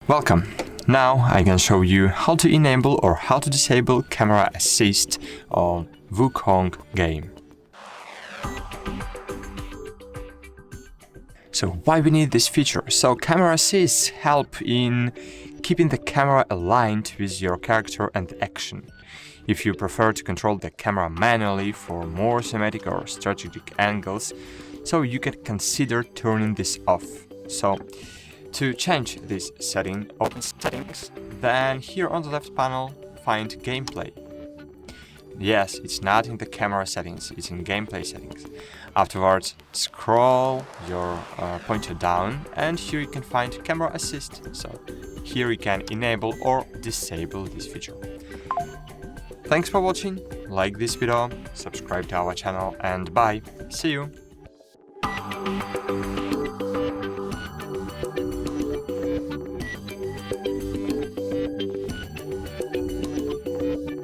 Welcome! Now I can show you how to enable or how to disable camera assist on Wukong game. So why we need this feature? So camera assists help in keeping the camera aligned with your character and action. If you prefer to control the camera manually for more cinematic or strategic angles, so you can consider turning this off. So to change this setting, open settings, then here on the left panel find gameplay. Yes, it's not in the camera settings, it's in gameplay settings. Afterwards, scroll your pointer down and here you can find camera assist. So here you can enable or disable this feature. Thanks for watching, like this video, subscribe to our channel and bye, see you!